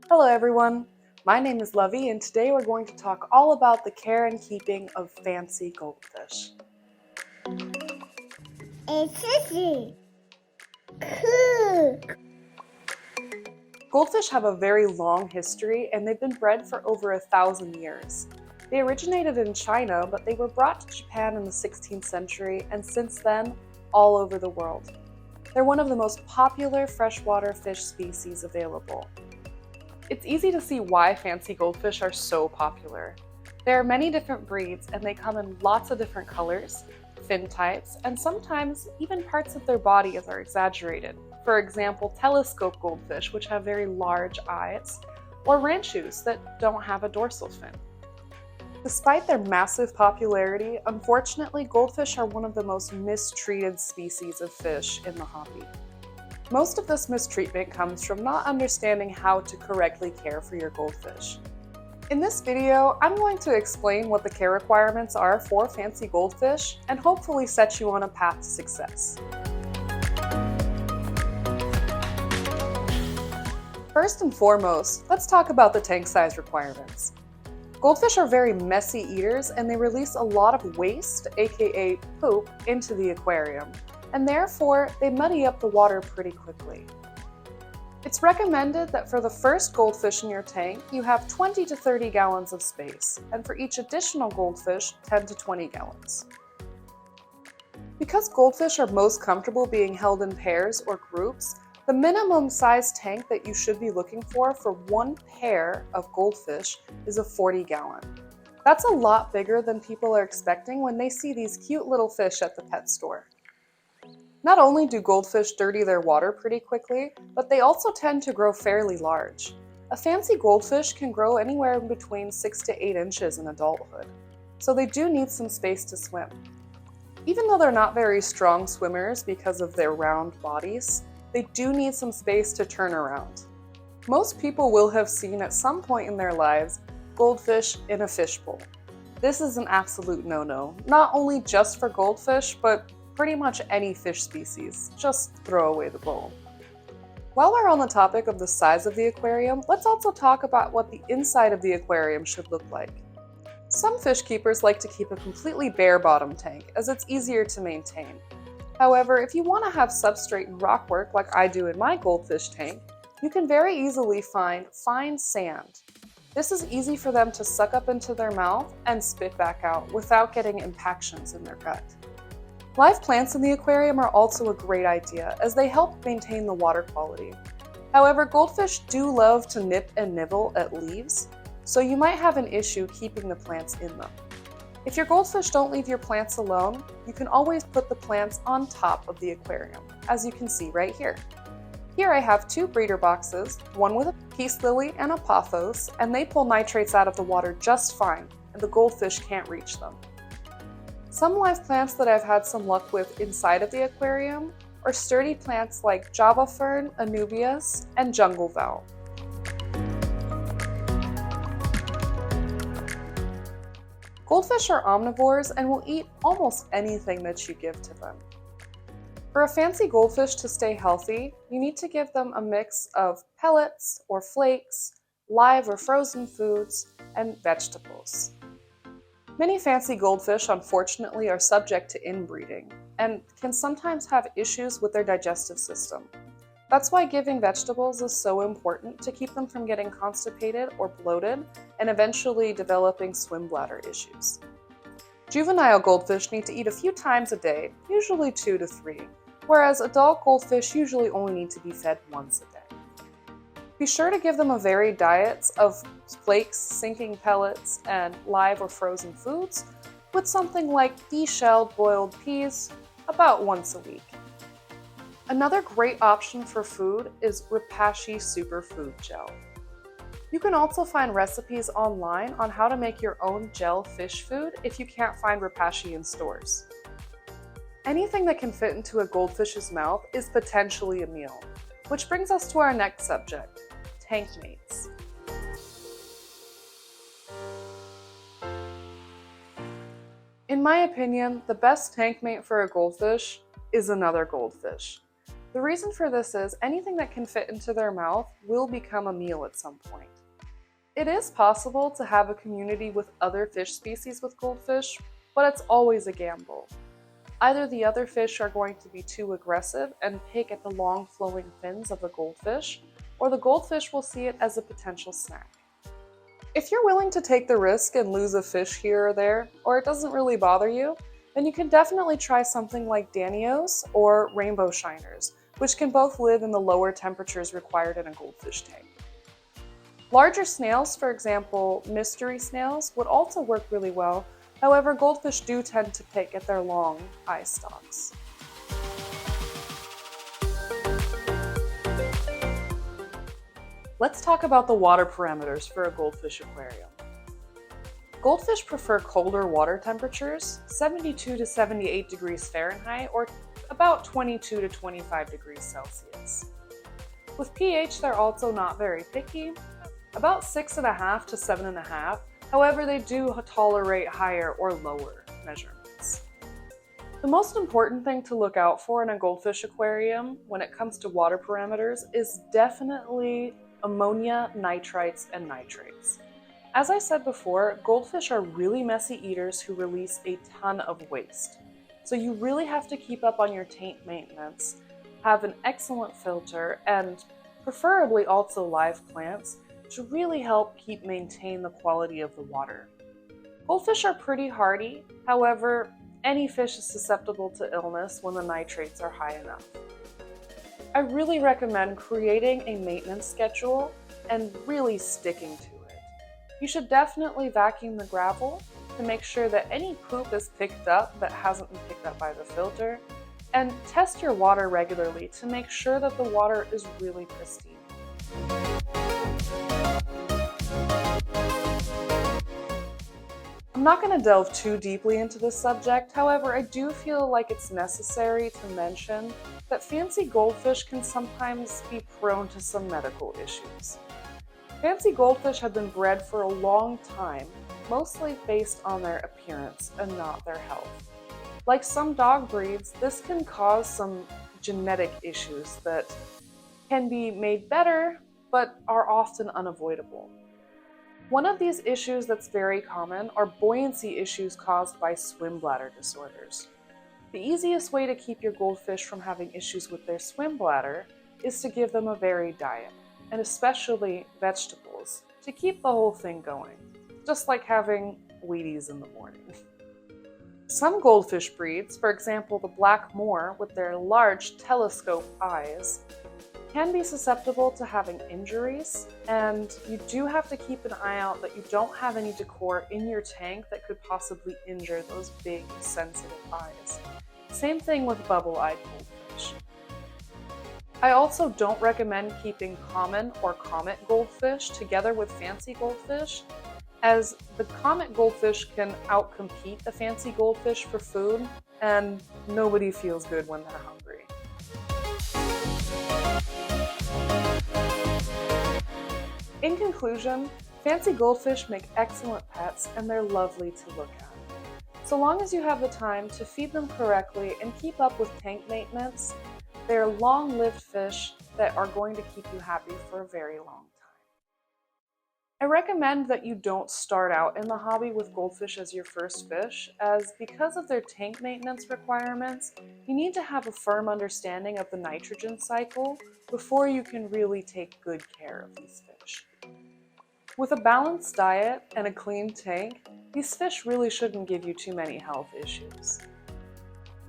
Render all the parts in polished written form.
Hello everyone, my name is Lovey and today we're going to talk all about the care and keeping of fancy goldfish. It's Sissy. Cool. Goldfish have a very long history and they've been bred for over 1,000 years. They originated in China, but they were brought to Japan in the 16th century and since then, all over the world. They're one of the most popular freshwater fish species available. It's easy to see why fancy goldfish are so popular. There are many different breeds and they come in lots of different colors, fin types, and sometimes even parts of their bodies are exaggerated. For example, telescope goldfish, which have very large eyes, or ranchus that don't have a dorsal fin. Despite their massive popularity, unfortunately, goldfish are one of the most mistreated species of fish in the hobby. Most of this mistreatment comes from not understanding how to correctly care for your goldfish. In this video, I'm going to explain what the care requirements are for fancy goldfish and hopefully set you on a path to success. First and foremost, let's talk about the tank size requirements. Goldfish are very messy eaters and they release a lot of waste, aka poop, into the aquarium, and therefore they muddy up the water pretty quickly. It's recommended that for the first goldfish in your tank, you have 20 to 30 gallons of space, and for each additional goldfish, 10 to 20 gallons. Because goldfish are most comfortable being held in pairs or groups, the minimum size tank that you should be looking for one pair of goldfish is a 40-gallon. That's a lot bigger than people are expecting when they see these cute little fish at the pet store. Not only do goldfish dirty their water pretty quickly, but they also tend to grow fairly large. A fancy goldfish can grow anywhere between 6 to 8 inches in adulthood, so they do need some space to swim. Even though they're not very strong swimmers because of their round bodies, they do need some space to turn around. Most people will have seen at some point in their lives goldfish in a fishbowl. This is an absolute no-no, not only just for goldfish, but pretty much any fish species. Just throw away the bowl. While we're on the topic of the size of the aquarium, let's also talk about what the inside of the aquarium should look like. Some fish keepers like to keep a completely bare bottom tank, as it's easier to maintain. However, if you want to have substrate and rockwork like I do in my goldfish tank, you can very easily find fine sand. This is easy for them to suck up into their mouth and spit back out without getting impactions in their gut. Live plants in the aquarium are also a great idea as they help maintain the water quality. However, goldfish do love to nip and nibble at leaves, so you might have an issue keeping the plants in them. If your goldfish don't leave your plants alone, you can always put the plants on top of the aquarium, as you can see right here. Here I have 2 breeder boxes, one with a peace lily and a pothos, and they pull nitrates out of the water just fine, and the goldfish can't reach them. Some live plants that I've had some luck with inside of the aquarium are sturdy plants like Java fern, anubias, and jungle val. Goldfish are omnivores and will eat almost anything that you give to them. For a fancy goldfish to stay healthy, you need to give them a mix of pellets or flakes, live or frozen foods, and vegetables. Many fancy goldfish, unfortunately, are subject to inbreeding and can sometimes have issues with their digestive system. That's why giving vegetables is so important to keep them from getting constipated or bloated and eventually developing swim bladder issues. Juvenile goldfish need to eat a few times a day, usually 2 to 3, whereas adult goldfish usually only need to be fed once a day. Be sure to give them a varied diet of flakes, sinking pellets, and live or frozen foods, with something like deshelled boiled peas about once a week. Another great option for food is Repashy Superfood Gel. You can also find recipes online on how to make your own gel fish food if you can't find Repashy in stores. Anything that can fit into a goldfish's mouth is potentially a meal, which brings us to our next subject, Tankmates. In my opinion, the best tank mate for a goldfish is another goldfish. The reason for this is anything that can fit into their mouth will become a meal at some point. It is possible to have a community with other fish species with goldfish, but it's always a gamble. Either the other fish are going to be too aggressive and pick at the long flowing fins of the goldfish, or the goldfish will see it as a potential snack. If you're willing to take the risk and lose a fish here or there, or it doesn't really bother you, then you can definitely try something like Danios or rainbow shiners, which can both live in the lower temperatures required in a goldfish tank. Larger snails, for example, mystery snails, would also work really well. However, goldfish do tend to pick at their long eye stalks. Let's talk about the water parameters for a goldfish aquarium. Goldfish prefer colder water temperatures, 72 to 78 degrees Fahrenheit, or about 22 to 25 degrees Celsius. With pH, they're also not very picky, about 6.5 to 7.5. However, they do tolerate higher or lower measurements. The most important thing to look out for in a goldfish aquarium when it comes to water parameters is definitely ammonia, nitrites, and nitrates. As I said before, goldfish are really messy eaters who release a ton of waste. So you really have to keep up on your tank maintenance, have an excellent filter, and preferably also live plants to really help maintain the quality of the water. Goldfish are pretty hardy, however, any fish is susceptible to illness when the nitrates are high enough. I really recommend creating a maintenance schedule and really sticking to it. You should definitely vacuum the gravel to make sure that any poop is picked up that hasn't been picked up by the filter, and test your water regularly to make sure that the water is really pristine. I'm not going to delve too deeply into this subject, however, I do feel like it's necessary to mention that fancy goldfish can sometimes be prone to some medical issues. Fancy goldfish have been bred for a long time, mostly based on their appearance and not their health. Like some dog breeds, this can cause some genetic issues that can be made better, but are often unavoidable. One of these issues that's very common are buoyancy issues caused by swim bladder disorders. The easiest way to keep your goldfish from having issues with their swim bladder is to give them a varied diet, and especially vegetables, to keep the whole thing going, just like having Wheaties in the morning. Some goldfish breeds, for example the black moor with their large telescope eyes, can be susceptible to having injuries, and you do have to keep an eye out that you don't have any decor in your tank that could possibly injure those big, sensitive eyes. Same thing with bubble-eyed goldfish. I also don't recommend keeping common or comet goldfish together with fancy goldfish, as the comet goldfish can outcompete the fancy goldfish for food, and nobody feels good when they're hungry. In conclusion, fancy goldfish make excellent pets and they're lovely to look at. So long as you have the time to feed them correctly and keep up with tank maintenance, they're long-lived fish that are going to keep you happy for a very long time. I recommend that you don't start out in the hobby with goldfish as your first fish, as because of their tank maintenance requirements, you need to have a firm understanding of the nitrogen cycle before you can really take good care of these fish. With a balanced diet and a clean tank, these fish really shouldn't give you too many health issues.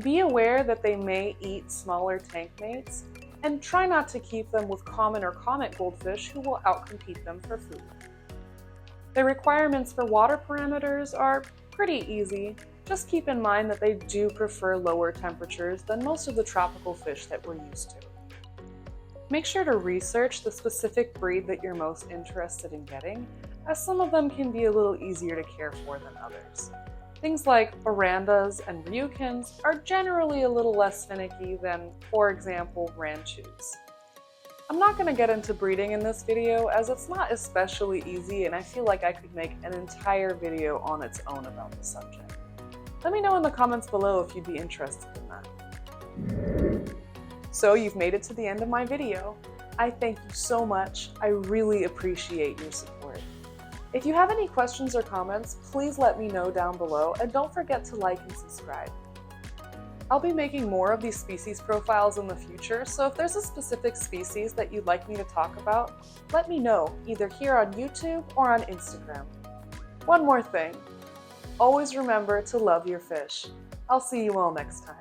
Be aware that they may eat smaller tank mates, and try not to keep them with common or comet goldfish who will outcompete them for food. The requirements for water parameters are pretty easy. Just keep in mind that they do prefer lower temperatures than most of the tropical fish that we're used to. Make sure to research the specific breed that you're most interested in getting, as some of them can be a little easier to care for than others. Things like Orandas and Ryukins are generally a little less finicky than, for example, Ranchus. I'm not going to get into breeding in this video as it's not especially easy and I feel like I could make an entire video on its own about the subject. Let me know in the comments below if you'd be interested in that. So you've made it to the end of my video. I thank you so much. I really appreciate your support. If you have any questions or comments, please let me know down below, and don't forget to like and subscribe. I'll be making more of these species profiles in the future, so if there's a specific species that you'd like me to talk about, let me know, either here on YouTube or on Instagram. One more thing, always remember to love your fish. I'll see you all next time.